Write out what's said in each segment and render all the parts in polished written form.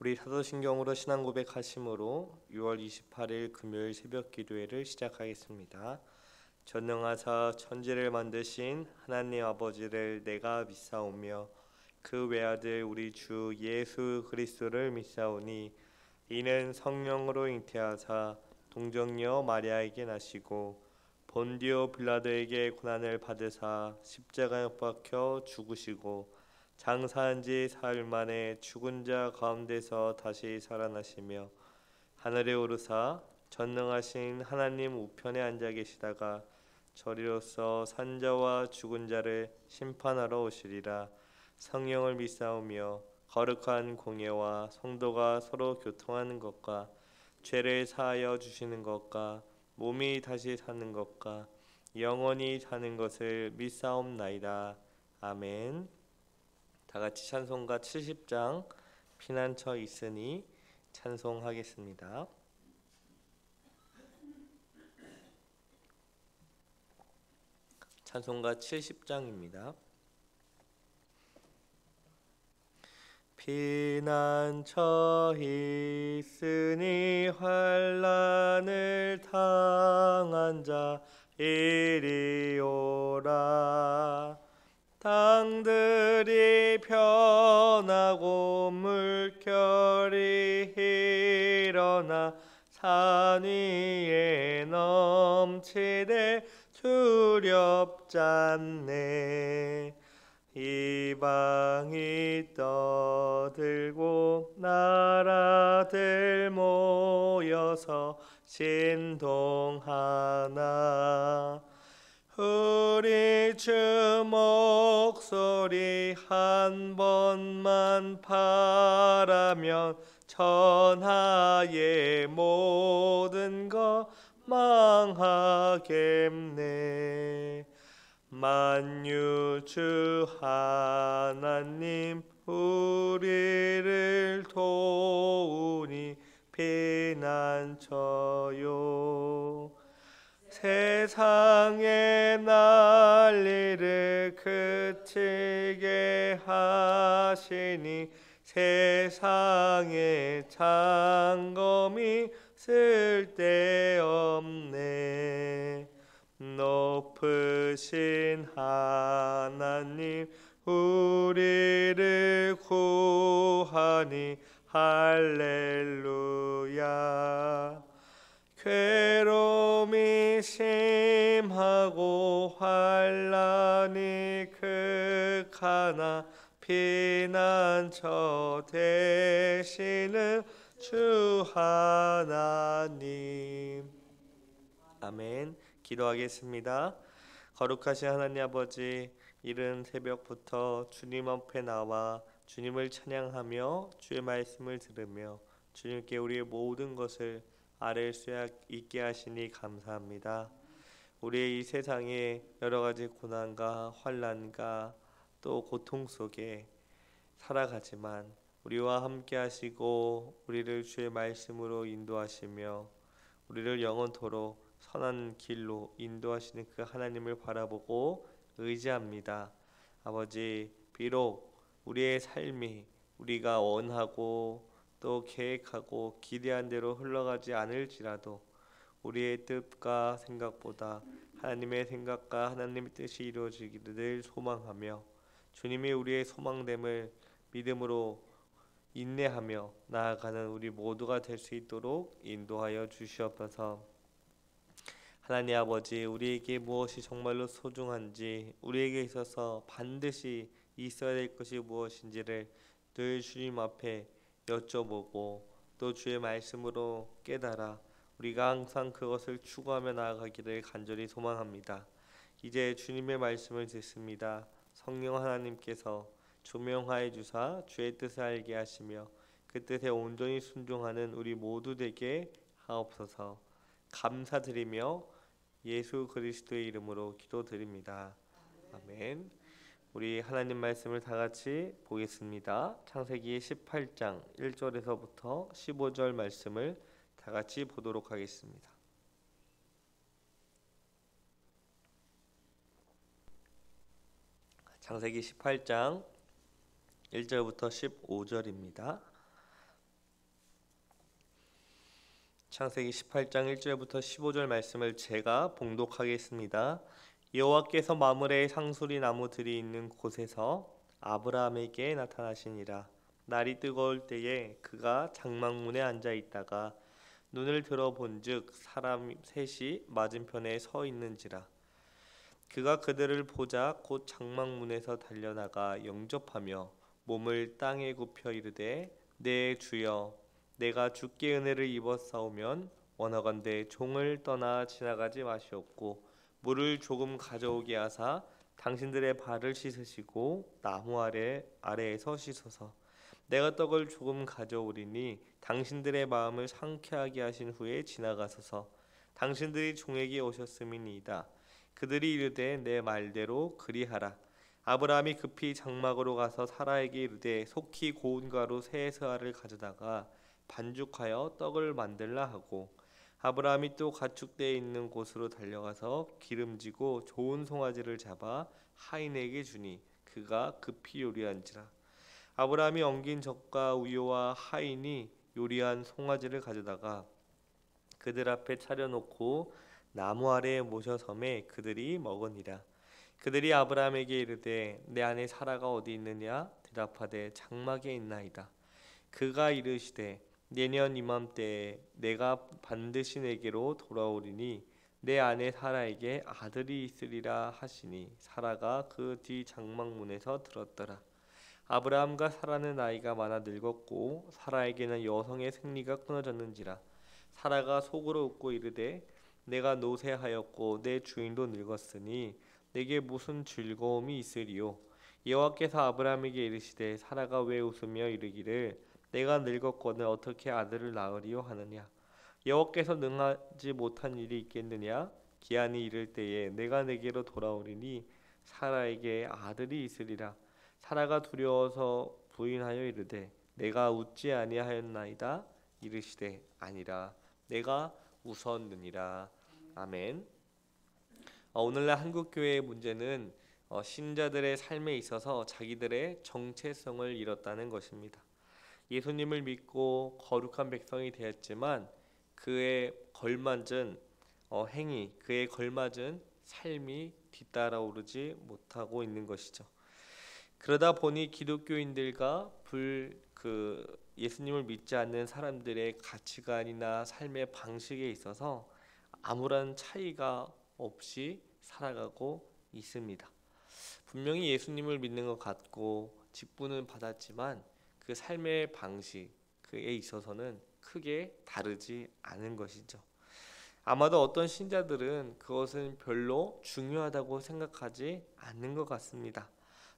우리 사도신경으로 신앙 고백하심으로 6월 28일 금요일 새벽 기도회를 시작하겠습니다. 전능하사 천지를 만드신 하나님 아버지를 내가 믿사오며 그 외아들 우리 주 예수 그리스도를 믿사오니 이는 성령으로 잉태하사 동정녀 마리아에게 나시고 본디오 빌라도에게 고난을 받으사 십자가에 못 박혀 죽으시고 장사한 지 사흘 만에 죽은 자 가운데서 다시 살아나시며 하늘에 오르사 전능하신 하나님 우편에 앉아 계시다가 저리로서 산자와 죽은 자를 심판하러 오시리라. 성령을 믿사오며 거룩한 공예와 성도가 서로 교통하는 것과 죄를 사하여 주시는 것과 몸이 다시 사는 것과 영원히 사는 것을 믿사옵나이다. 아멘. 다같이 찬송가 70장 피난처 있으니 찬송하겠습니다. 찬송가 70장입니다. 피난처 있으니 환난을 당한 자 이리 오라. 땅들이 변하고 물결이 일어나 산 위에 넘치되 두렵잖네. 이방이 떠들고 나라들 모여서 신동하나. 우리 주 목소리 한 번만 바라면 천하의 모든 것 망하겠네. 만유주 하나님 우리를 도우니 피난처요. 세상의 난리를 그치게 하시니 세상의 창검이 쓸데없네. 높으신 하나님 우리를 구하니 할렐루야. 괴로움이 심하고 환난이 극하나 피난처 되시는 주 하나님. 아멘. 기도하겠습니다. 거룩하신 하나님 아버지, 이른 새벽부터 주님 앞에 나와 주님을 찬양하며 주의 말씀을 들으며 주님께 우리의 모든 것을 아뢰 수 있게 하시니 감사합니다. 우리의 이 세상에 여러 가지 고난과 환난과 또 고통 속에 살아가지만 우리와 함께 하시고 우리를 주의 말씀으로 인도하시며 우리를 영원토록 선한 길로 인도하시는 그 하나님을 바라보고 의지합니다. 아버지, 비록 우리의 삶이 우리가 원하고 또 계획하고 기대한 대로 흘러가지 않을지라도 우리의 뜻과 생각보다 하나님의 생각과 하나님의 뜻이 이루어지기를 늘 소망하며 주님이 우리의 소망됨을 믿음으로 인내하며 나아가는 우리 모두가 될 수 있도록 인도하여 주시옵소서. 하나님 아버지, 우리에게 무엇이 정말로 소중한지, 우리에게 있어서 반드시 있어야 될 것이 무엇인지를 늘 주님 앞에 여쭤보고 또 주의 말씀으로 깨달아 우리가 항상 그것을 추구하며 나아가기를 간절히 소망합니다. 이제 주님의 말씀을 듣습니다. 성령 하나님께서 조명하여 주사 주의 뜻을 알게 하시며 그 뜻에 온전히 순종하는 우리 모두 되게 하옵소서. 감사드리며 예수 그리스도의 이름으로 기도드립니다. 아멘. 우리 하나님 말씀을 다 같이 보겠습니다. 창세기 18장 1절에서부터 15절 말씀을 다 같이 보도록 하겠습니다. 창세기 18장 1절부터 15절입니다. 창세기 18장 1절부터 15절 말씀을 제가 봉독하겠습니다. 여호와께서 마므레의 상수리 나무들이 있는 곳에서 아브라함에게 나타나시니라. 날이 뜨거울 때에 그가 장막문에 앉아 있다가 눈을 들어 본즉 사람 셋이 맞은편에 서 있는지라. 그가 그들을 보자 곧 장막문에서 달려나가 영접하며 몸을 땅에 굽혀 이르되 내 주여 내가 주께 은혜를 입었사오면 원하건대 종을 떠나 지나가지 마시옵고 물을 조금 가져오게 하사 당신들의 발을 씻으시고 나무 아래에서 씻어서 내가 떡을 조금 가져오리니 당신들의 마음을 상쾌하게 하신 후에 지나가소서. 당신들이 종에게 오셨음이니이다. 그들이 이르되 내 말대로 그리하라. 아브라함이 급히 장막으로 가서 사라에게 이르되 속히 고운 가루 세 스아를 가져다가 반죽하여 떡을 만들라 하고, 아브라함이 또 가축대에 있는 곳으로 달려가서 기름지고 좋은 송아지를 잡아 하인에게 주니 그가 급히 요리한지라. 아브라함이 엉긴 젖과 우유와 하인이 요리한 송아지를 가져다가 그들 앞에 차려놓고 나무 아래에 모셔 섬에 그들이 먹으니라. 그들이 아브라함에게 이르되 내 아내 사라가 어디 있느냐? 대답하되 장막에 있나이다. 그가 이르시되 내년 이맘때에 내가 반드시 내게로 돌아오리니 내 아내 사라에게 아들이 있으리라 하시니 사라가 그 뒤 장막문에서 들었더라. 아브라함과 사라는 나이가 많아 늙었고 사라에게는 여성의 생리가 끊어졌는지라. 사라가 속으로 웃고 이르되 내가 노쇠하였고 내 주인도 늙었으니 내게 무슨 즐거움이 있으리요. 여호와께서 아브라함에게 이르시되 사라가 왜 웃으며 이르기를 내가 늙었거늘 어떻게 아들을 낳으리요 하느냐. 여호와께서 능하지 못한 일이 있겠느냐. 기한이 이를 때에 내가 내게로 돌아오리니 사라에게 아들이 있으리라. 사라가 두려워서 부인하여 이르되 내가 웃지 아니하였나이다. 이르시되 아니라 내가 웃었느니라. 아멘. 오늘날 한국교회의 문제는 신자들의 삶에 있어서 자기들의 정체성을 잃었다는 것입니다. 예수님을 믿고 거룩한 백성이 되었지만 그에 걸맞은 행위, 그에 걸맞은 삶이 뒤따라오르지 못하고 있는 것이죠. 그러다 보니 기독교인들과 예수님을 믿지 않는 사람들의 가치관이나 삶의 방식에 있어서 아무런 차이가 없이 살아가고 있습니다. 분명히 예수님을 믿는 것 같고 직분은 받았지만 그 삶의 방식에 있어서는 크게 다르지 않은 것이죠. 아마도 어떤 신자들은 그것은 별로 중요하다고 생각하지 않는 것 같습니다.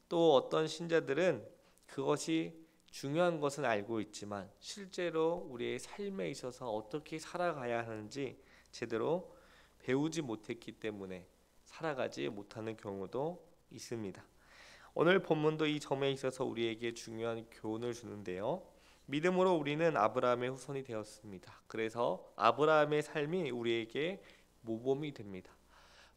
또 어떤 신자들은 그것이 중요한 것은 알고 있지만 실제로 우리의 삶에 있어서 어떻게 살아가야 하는지 제대로 배우지 못했기 때문에 살아가지 못하는 경우도 있습니다. 오늘 본문도 이 점에 있어서 우리에게 중요한 교훈을 주는데요. 믿음으로 우리는 아브라함의 후손이 되었습니다. 그래서 아브라함의 삶이 우리에게 모범이 됩니다.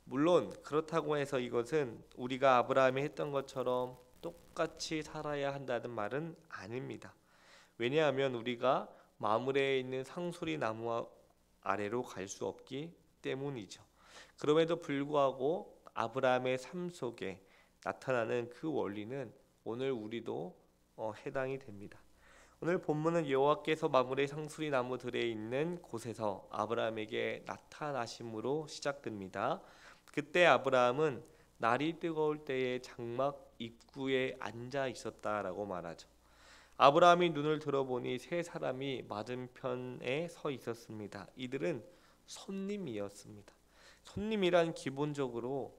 물론 그렇다고 해서 이것은 우리가 아브라함이 했던 것처럼 똑같이 살아야 한다는 말은 아닙니다. 왜냐하면 우리가 마므레에 있는 상수리 나무 아래로 갈 수 없기 때문이죠. 그럼에도 불구하고 아브라함의 삶 속에 나타나는 그 원리는 오늘 우리도 해당이 됩니다. 오늘 본문은 여호와께서 마므레 상수리 나무들에 있는 곳에서 아브라함에게 나타나심으로 시작됩니다. 그때 아브라함은 날이 뜨거울 때에 장막 입구에 앉아 있었다라고 말하죠. 아브라함이 눈을 들어보니 세 사람이 맞은편에 서 있었습니다. 이들은 손님이었습니다. 손님이란 기본적으로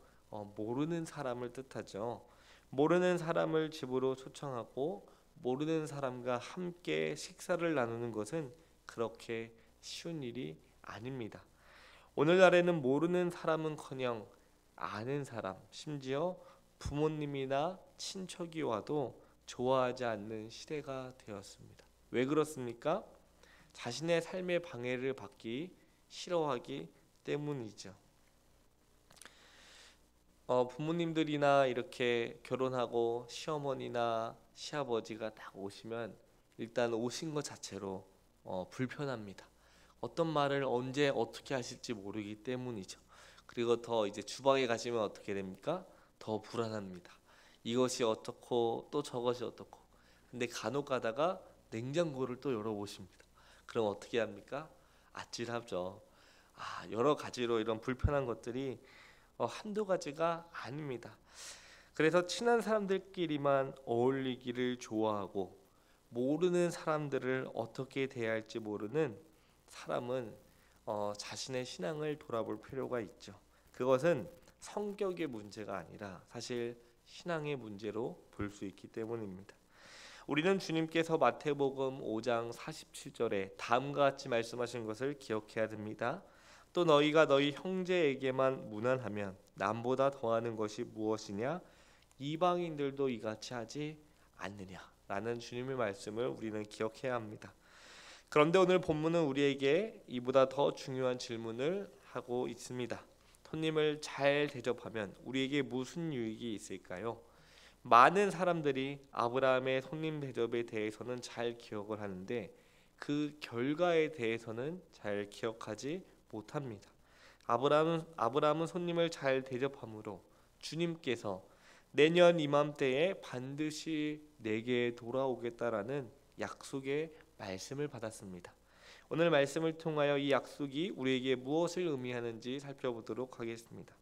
모르는 사람을 뜻하죠. 모르는 사람을 집으로 초청하고 모르는 사람과 함께 식사를 나누는 것은 그렇게 쉬운 일이 아닙니다. 오늘날에는 모르는 사람은커녕 아는 사람, 심지어 부모님이나 친척이 와도 좋아하지 않는 시대가 되었습니다. 왜 그렇습니까? 자신의 삶의 방해를 받기 싫어하기 때문이죠. 부모님들이나 이렇게 결혼하고 시어머니나 시아버지가 딱 오시면 일단 오신 것 자체로 불편합니다. 어떤 말을 언제 어떻게 하실지 모르기 때문이죠. 그리고 더 이제 주방에 가시면 어떻게 됩니까? 더 불안합니다. 이것이 어떻고 또 저것이 어떻고. 근데 간혹 가다가 냉장고를 또 열어보십니다. 그럼 어떻게 합니까? 아찔하죠. 여러 가지로 이런 불편한 것들이 한두 가지가 아닙니다. 그래서 친한 사람들끼리만 어울리기를 좋아하고 모르는 사람들을 어떻게 대해야 할지 모르는 사람은 자신의 신앙을 돌아볼 필요가 있죠. 그것은 성격의 문제가 아니라 사실 신앙의 문제로 볼 수 있기 때문입니다. 우리는 주님께서 마태복음 5장 47절에 다음과 같이 말씀하신 것을 기억해야 됩니다. 또 너희가 너희 형제에게만 무난하면 남보다 더하는 것이 무엇이냐? 이방인들도 이같이 하지 않느냐? 라는 주님의 말씀을 우리는 기억해야 합니다. 그런데 오늘 본문은 우리에게 이보다 더 중요한 질문을 하고 있습니다. 손님을 잘 대접하면 우리에게 무슨 유익이 있을까요? 많은 사람들이 아브라함의 손님 대접에 대해서는 잘 기억을 하는데 그 결과에 대해서는 잘 기억하지 못합니다. 아브라함은 손님을 잘 대접함으로 주님께서 내년 이맘때에 반드시 내게 돌아오겠다라는 약속의 말씀을 받았습니다. 오늘 말씀을 통하여 이 약속이 우리에게 무엇을 의미하는지 살펴보도록 하겠습니다.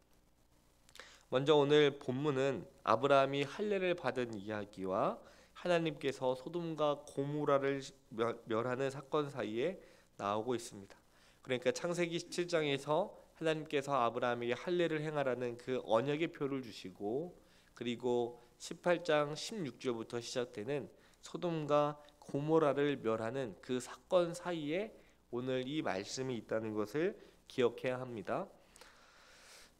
먼저 오늘 본문은 아브라함이 할례를 받은 이야기와 하나님께서 소돔과 고모라를 멸하는 사건 사이에 나오고 있습니다. 그러니까 창세기 17장에서 하나님께서 아브라함에게 할례를 행하라는 그 언약의 표를 주시고, 그리고 18장 16절부터 시작되는 소돔과 고모라를 멸하는 그 사건 사이에 오늘 이 말씀이 있다는 것을 기억해야 합니다.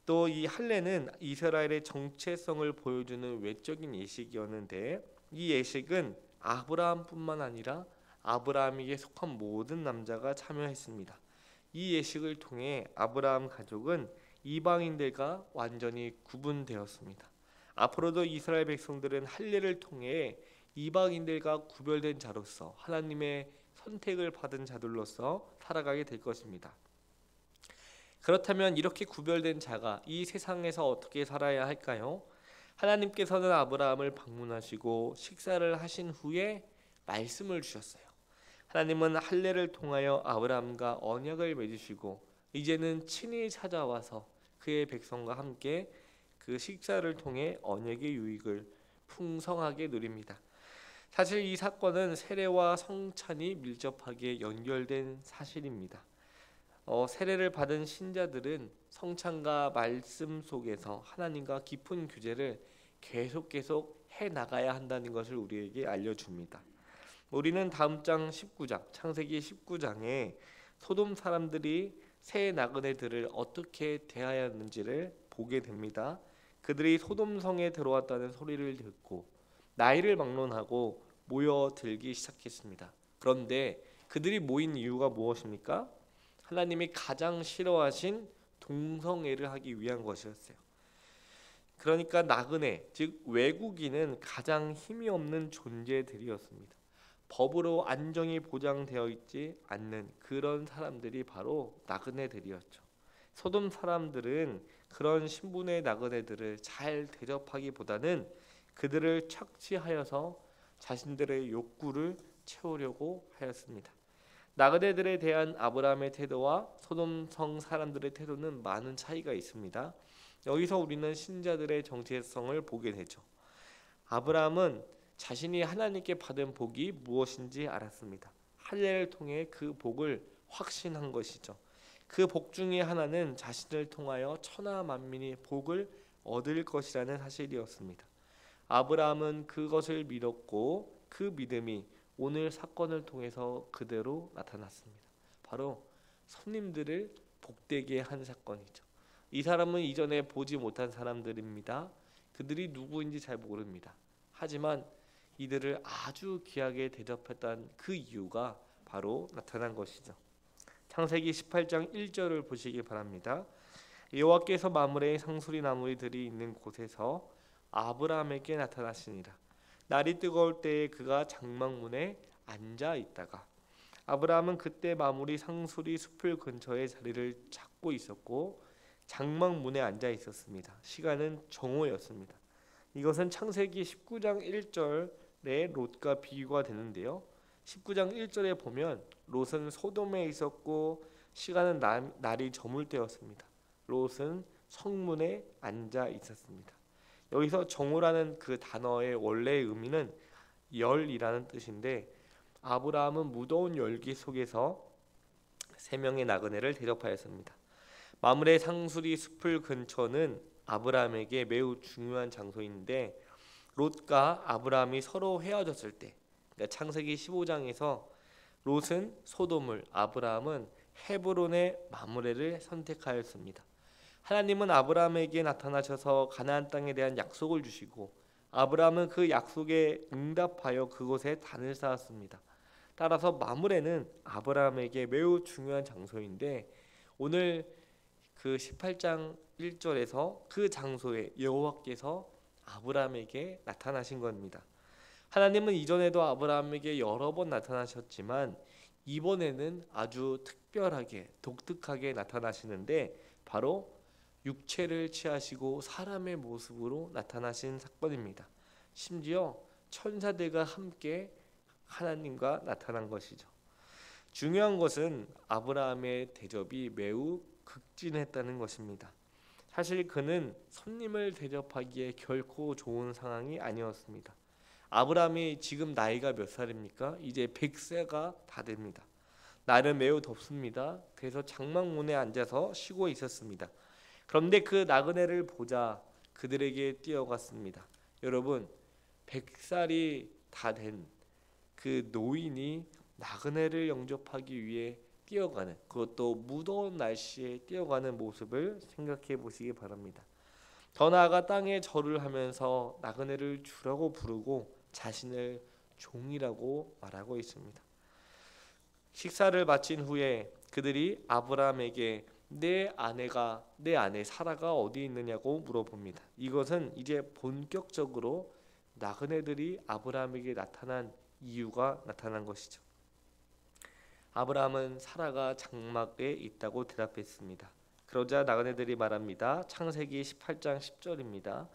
또 이 할례는 이스라엘의 정체성을 보여주는 외적인 예식이었는데 이 예식은 아브라함뿐만 아니라 아브라함에게 속한 모든 남자가 참여했습니다. 이 예식을 통해 아브라함 가족은 이방인들과 완전히 구분되었습니다. 앞으로도 이스라엘 백성들은 할례를 통해 이방인들과 구별된 자로서 하나님의 선택을 받은 자들로서 살아가게 될 것입니다. 그렇다면 이렇게 구별된 자가 이 세상에서 어떻게 살아야 할까요? 하나님께서는 아브라함을 방문하시고 식사를 하신 후에 말씀을 주셨어요. 하나님은 할례를 통하여 아브라함과 언약을 맺으시고 이제는 친히 찾아와서 그의 백성과 함께 그 식사를 통해 언약의 유익을 풍성하게 누립니다. 사실 이 사건은 세례와 성찬이 밀접하게 연결된 사실입니다. 세례를 받은 신자들은 성찬과 말씀 속에서 하나님과 깊은 교제를 계속 해나가야 한다는 것을 우리에게 알려줍니다. 우리는 다음 장 19장 창세기 19장에 소돔 사람들이 새 나그네들을 어떻게 대하였는지를 보게 됩니다. 그들이 소돔 성에 들어왔다는 소리를 듣고 나이를 막론하고 모여들기 시작했습니다. 그런데 그들이 모인 이유가 무엇입니까? 하나님이 가장 싫어하신 동성애를 하기 위한 것이었어요. 그러니까 나그네, 즉 외국인은 가장 힘이 없는 존재들이었습니다. 법으로 안정이 보장되어 있지 않는 그런 사람들이 바로 나그네들이었죠. 소돔 사람들은 그런 신분의 나그네들을 잘 대접하기보다는 그들을 착취하여서 자신들의 욕구를 채우려고 하였습니다. 나그네들에 대한 아브라함의 태도와 소돔 성 사람들의 태도는 많은 차이가 있습니다. 여기서 우리는 신자들의 정체성을 보게 되죠. 아브라함은 자신이 하나님께 받은 복이 무엇인지 알았습니다. 할례를 통해 그 복을 확신한 것이죠. 그 복 중에 하나는 자신을 통하여 천하 만민이 복을 얻을 것이라는 사실이었습니다. 아브라함은 그것을 믿었고 그 믿음이 오늘 사건을 통해서 그대로 나타났습니다. 바로 손님들을 복되게 한 사건이죠. 이 사람은 이전에 보지 못한 사람들입니다. 그들이 누구인지 잘 모릅니다. 하지만 이들을 아주 귀하게 대접했던 그 이유가 바로 나타난 것이죠. 창세기 18장 1절을 보시기 바랍니다. 여호와께서 마므레의 상수리 나무들이 있는 곳에서 아브라함에게 나타나시니라. 날이 뜨거울 때에 그가 장막문에 앉아 있다가 아브라함은 그때 마므리 상수리 숲을 근처에 자리를 잡고 있었고 장막문에 앉아 있었습니다. 시간은 정오였습니다. 이것은 창세기 19장 1절의 롯과 비유가 되는데요. 19장 1절에 보면 롯은 소돔에 있었고 시간은 날이 저물 때였습니다. 롯은 성문에 앉아 있었습니다. 여기서 정오라는 그 단어의 원래의 의미는 열이라는 뜻인데 아브라함은 무더운 열기 속에서 세 명의 나그네를 대접하였습니다. 마므레 상수리 숲을 근처는 아브라함에게 매우 중요한 장소인데 롯과 아브라함이 서로 헤어졌을 때, 그러니까 창세기 15장에서 롯은 소돔을, 아브라함은 헤브론의 마므레를 선택하였습니다. 하나님은 아브라함에게 나타나셔서 가나안 땅에 대한 약속을 주시고 아브라함은 그 약속에 응답하여 그곳에 단을 쌓았습니다. 따라서 마므레는 아브라함에게 매우 중요한 장소인데 오늘 그 18장 1절에서 그 장소에 여호와께서 아브라함에게 나타나신 겁니다. 하나님은 이전에도 아브라함에게 여러 번 나타나셨지만 이번에는 아주 특별하게 독특하게 나타나시는데 바로 육체를 취하시고 사람의 모습으로 나타나신 사건입니다. 심지어 천사들과 함께 하나님과 나타난 것이죠. 중요한 것은 아브라함의 대접이 매우 극진했다는 것입니다. 사실 그는 손님을 대접하기에 결코 좋은 상황이 아니었습니다. 아브라함이 지금 나이가 몇 살입니까? 이제 100세가 다 됩니다. 날은 매우 덥습니다. 그래서 장막문에 앉아서 쉬고 있었습니다. 그런데 그 나그네를 보자 그들에게 뛰어갔습니다. 여러분, 100살이 다 된 그 노인이 나그네를 영접하기 위해 뛰어가는, 그것도 무더운 날씨에 뛰어가는 모습을 생각해 보시기 바랍니다. 더 나아가 땅에 절을 하면서 나그네를 주라고 부르고 자신을 종이라고 말하고 있습니다. 식사를 마친 후에 그들이 아브라함에게 내 아내 사라가 어디 있느냐고 물어봅니다. 이것은 이제 본격적으로 나그네들이 아브라함에게 나타난 이유가 나타난 것이죠. 아브라함은 사라가 장막에 있다고 대답했습니다. 그러자 나그네들이 말합니다. 창세기 18장 10절입니다.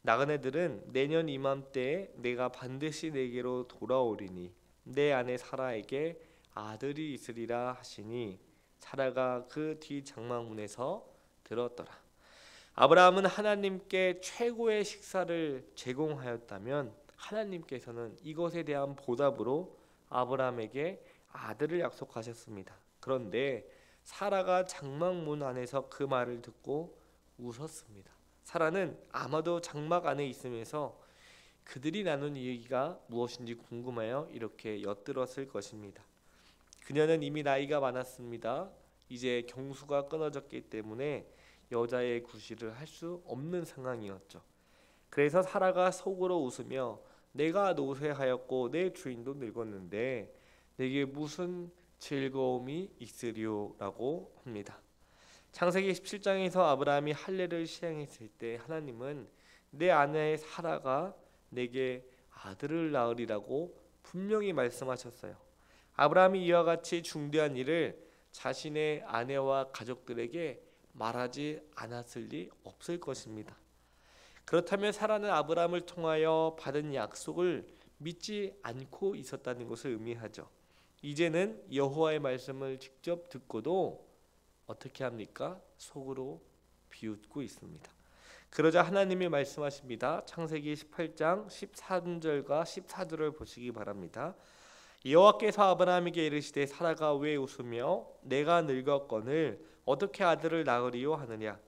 나그네들은 내년 이맘때에 내가 반드시 내게로 돌아오리니 내 아내 사라에게 아들이 있으리라 하시니 사라가 그 뒤 장막문에서 들었더라. 아브라함은 하나님께 최고의 식사를 제공하였다면 하나님께서는 이것에 대한 보답으로 아브라함에게 아들을 약속하셨습니다. 그런데 사라가 장막문 안에서 그 말을 듣고 웃었습니다. 사라는 아마도 장막 안에 있으면서 그들이 나눈 얘기가 무엇인지 궁금하여 이렇게 엿들었을 것입니다. 그녀는 이미 나이가 많았습니다. 이제 경수가 끊어졌기 때문에 여자의 구실을 할 수 없는 상황이었죠. 그래서 사라가 속으로 웃으며 내가 노쇠하였고 내 주인도 늙었는데 내게 무슨 즐거움이 있으리오라고 합니다. 창세기 17장에서 아브라함이 할례를 시행했을 때 하나님은 내 아내 사라가 내게 아들을 낳으리라고 분명히 말씀하셨어요. 아브라함이 이와 같이 중대한 일을 자신의 아내와 가족들에게 말하지 않았을 리 없을 것입니다. 그렇다면 사라는 아브라함을 통하여 받은 약속을 믿지 않고 있었다는 것을 의미하죠. 이제는 여호와의 말씀을 직접 듣고도 어떻게 합니까? 속으로 비웃고 있습니다. 그러자 하나님이 말씀하십니다. 창세기 18장 13절과 14절을 보시기 바랍니다. 여호와께서 아브라함에게 이르시되 사라가 왜 웃으며 내가 늙었거늘 어떻게 아들을 낳으리요 하느냐.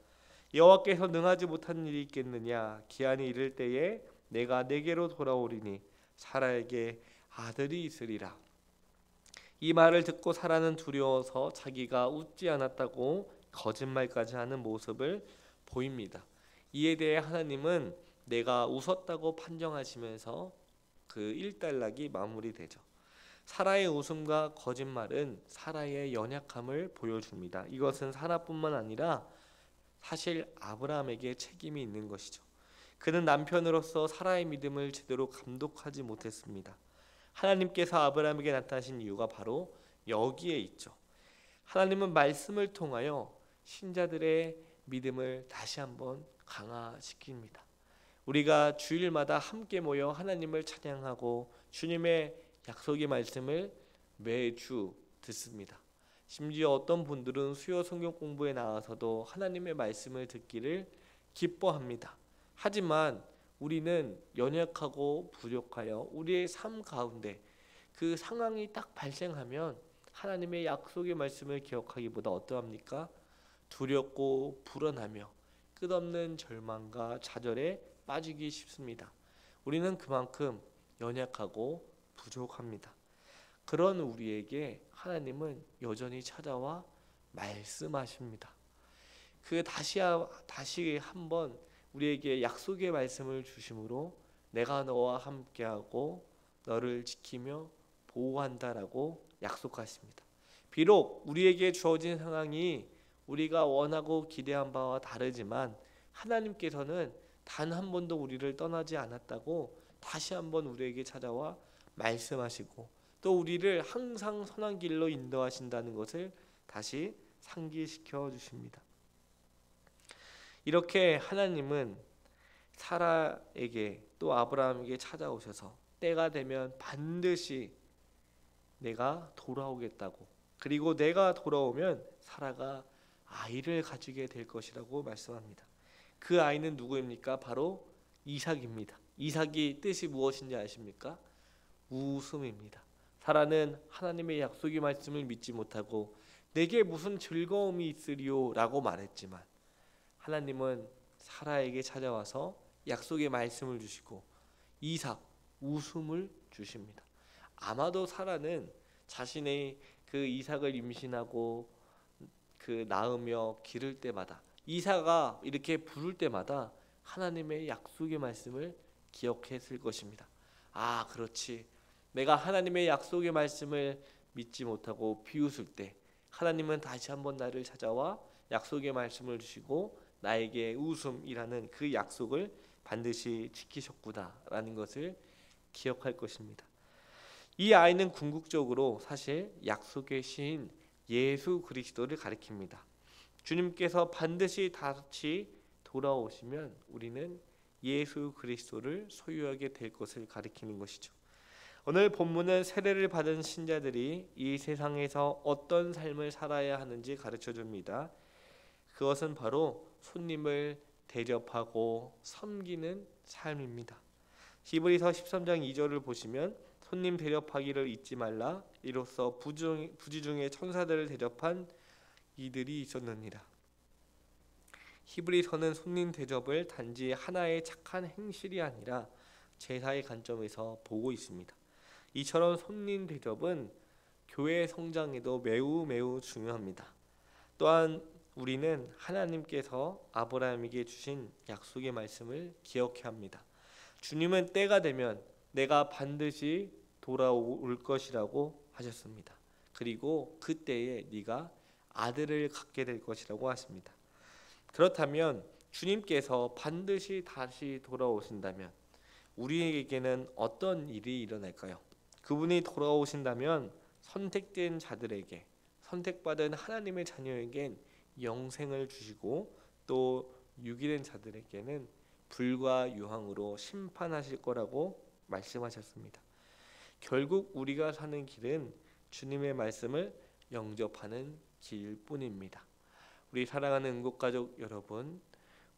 여호와께서 능하지 못한 일이 있겠느냐. 기한이 이를 때에 내가 내게로 돌아오리니 사라에게 아들이 있으리라. 이 말을 듣고 사라는 두려워서 자기가 웃지 않았다고 거짓말까지 하는 모습을 보입니다. 이에 대해 하나님은 내가 웃었다고 판정하시면서 그 일단락이 마무리되죠. 사라의 웃음과 거짓말은 사라의 연약함을 보여줍니다. 이것은 사라뿐만 아니라 사실 아브라함에게 책임이 있는 것이죠. 그는 남편으로서 사라의 믿음을 제대로 감독하지 못했습니다. 하나님께서 아브라함에게 나타나신 이유가 바로 여기에 있죠. 하나님은 말씀을 통하여 신자들의 믿음을 다시 한번 강화시킵니다. 우리가 주일마다 함께 모여 하나님을 찬양하고 주님의 약속의 말씀을 매주 듣습니다. 심지어 어떤 분들은 수요 성경 공부에 나와서도 하나님의 말씀을 듣기를 기뻐합니다. 하지만 우리는 연약하고 부족하여 우리의 삶 가운데 그 상황이 딱 발생하면 하나님의 약속의 말씀을 기억하기보다 어떠합니까? 두렵고 불안하며 끝없는 절망과 좌절에 빠지기 쉽습니다. 우리는 그만큼 연약하고 부족합니다. 그런 우리에게 하나님은 여전히 찾아와 말씀하십니다. 그 다시 한번 우리에게 약속의 말씀을 주심으로 내가 너와 함께하고 너를 지키며 보호한다라고 약속하십니다. 비록 우리에게 주어진 상황이 우리가 원하고 기대한 바와 다르지만 하나님께서는 단 한 번도 우리를 떠나지 않았다고 다시 한번 우리에게 찾아와 말씀하시고 또 우리를 항상 선한 길로 인도하신다는 것을 다시 상기시켜 주십니다. 이렇게 하나님은 사라에게 또 아브라함에게 찾아오셔서 때가 되면 반드시 내가 돌아오겠다고, 그리고 내가 돌아오면 사라가 아이를 가지게 될 것이라고 말씀합니다. 그 아이는 누구입니까? 바로 이삭입니다. 이삭이 뜻이 무엇인지 아십니까? 웃음입니다. 사라는 하나님의 약속의 말씀을 믿지 못하고 내게 무슨 즐거움이 있으리요 라고 말했지만 하나님은 사라에게 찾아와서 약속의 말씀을 주시고 이삭, 웃음을 주십니다. 아마도 사라는 자신의 그 이삭을 임신하고 그 낳으며 기를 때마다 이삭아 이렇게 부를 때마다 하나님의 약속의 말씀을 기억했을 것입니다. 아, 그렇지. 내가 하나님의 약속의 말씀을 믿지 못하고 비웃을 때 하나님은 다시 한번 나를 찾아와 약속의 말씀을 주시고 나에게 웃음이라는 그 약속을 반드시 지키셨구나라는 것을 기억할 것입니다. 이 아이는 궁극적으로 사실 약속의 시인 예수 그리스도를 가리킵니다. 주님께서 반드시 다시 돌아오시면 우리는 예수 그리스도를 소유하게 될 것을 가리키는 것이죠. 오늘 본문은 세례를 받은 신자들이 이 세상에서 어떤 삶을 살아야 하는지 가르쳐 줍니다. 그것은 바로 손님을 대접하고 섬기는 삶입니다. 히브리서 13장 2절을 보시면 손님 대접하기를 잊지 말라. 이로써 부지 중에 천사들을 대접한 이들이 있었느니라. 히브리서는 손님 대접을 단지 하나의 착한 행실이 아니라 제사의 관점에서 보고 있습니다. 이처럼 손님 대접은 교회 성장에도 매우 중요합니다. 또한 우리는 하나님께서 아브라함에게 주신 약속의 말씀을 기억해야 합니다. 주님은 때가 되면 내가 반드시 돌아올 것이라고 하셨습니다. 그리고 그때에 네가 아들을 갖게 될 것이라고 하십니다. 그렇다면 주님께서 반드시 다시 돌아오신다면 우리에게는 어떤 일이 일어날까요? 그분이 돌아오신다면 선택된 자들에게, 선택받은 하나님의 자녀에겐 영생을 주시고 또 유기된 자들에게는 불과 유황으로 심판하실 거라고 말씀하셨습니다. 결국 우리가 사는 길은 주님의 말씀을 영접하는 길뿐입니다. 우리 사랑하는 응급가족 여러분,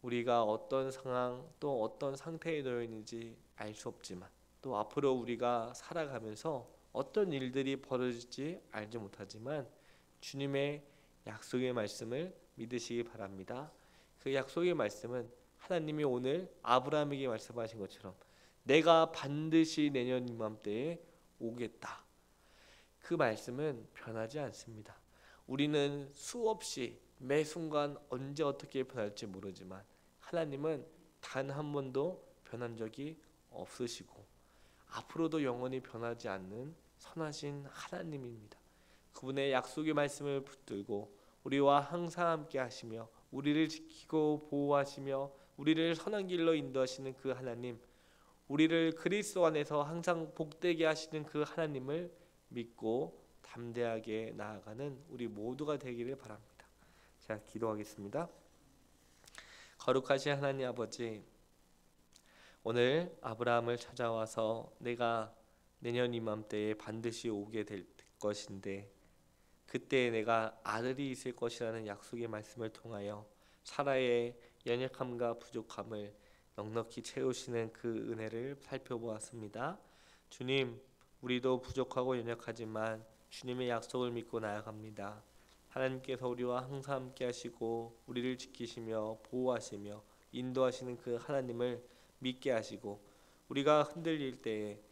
우리가 어떤 상황 또 어떤 상태에 놓여 있는지 알 수 없지만 또 앞으로 우리가 살아가면서 어떤 일들이 벌어질지 알지 못하지만 주님의 약속의 말씀을 믿으시기 바랍니다. 그 약속의 말씀은 하나님이 오늘 아브라함에게 말씀하신 것처럼 내가 반드시 내년 이맘때에 오겠다. 그 말씀은 변하지 않습니다. 우리는 수없이 매 순간 언제 어떻게 변할지 모르지만 하나님은 단 한 번도 변한 적이 없으시고 앞으로도 영원히 변하지 않는 선하신 하나님입니다. 그분의 약속의 말씀을 붙들고 우리와 항상 함께 하시며 우리를 지키고 보호하시며 우리를 선한 길로 인도하시는 그 하나님, 우리를 그리스도 안에서 항상 복되게 하시는 그 하나님을 믿고 담대하게 나아가는 우리 모두가 되기를 바랍니다. 자, 기도하겠습니다. 거룩하신 하나님 아버지, 오늘 아브라함을 찾아와서 내가 내년 이맘때에 반드시 오게 될 것인데 그때 내가 아들이 있을 것이라는 약속의 말씀을 통하여 사라의 연약함과 부족함을 넉넉히 채우시는 그 은혜를 살펴보았습니다. 주님, 우리도 부족하고 연약하지만 주님의 약속을 믿고 나아갑니다. 하나님께서 우리와 항상 함께 하시고 우리를 지키시며 보호하시며 인도하시는 그 하나님을 믿게 하시고 우리가 흔들릴 때에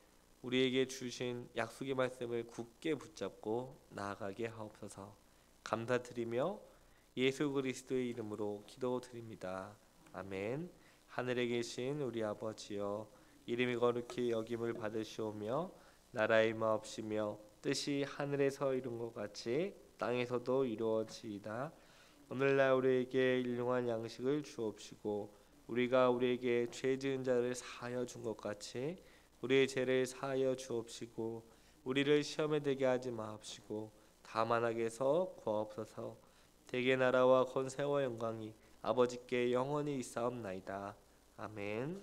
우리에게 주신 약속의 말씀을 굳게 붙잡고 나아가게 하옵소서. 감사드리며 예수 그리스도의 이름으로 기도드립니다. 아멘. 하늘에 계신 우리 아버지여, 이름이 거룩히 여김을 받으시오며 나라의 마옵시며 뜻이 하늘에서 이룬 것 같이 땅에서도 이루어지이다. 오늘날 우리에게 일용할 양식을 주옵시고 우리가 우리에게 죄 지은 자를 사하여 준 것 같이 우리의 죄를 사하여 주옵시고 우리를 시험에 들게 하지 마옵시고 다만 악에서 구하옵소서. 대개 나라와 권세와 영광이 아버지께 영원히 있사옵나이다. 아멘.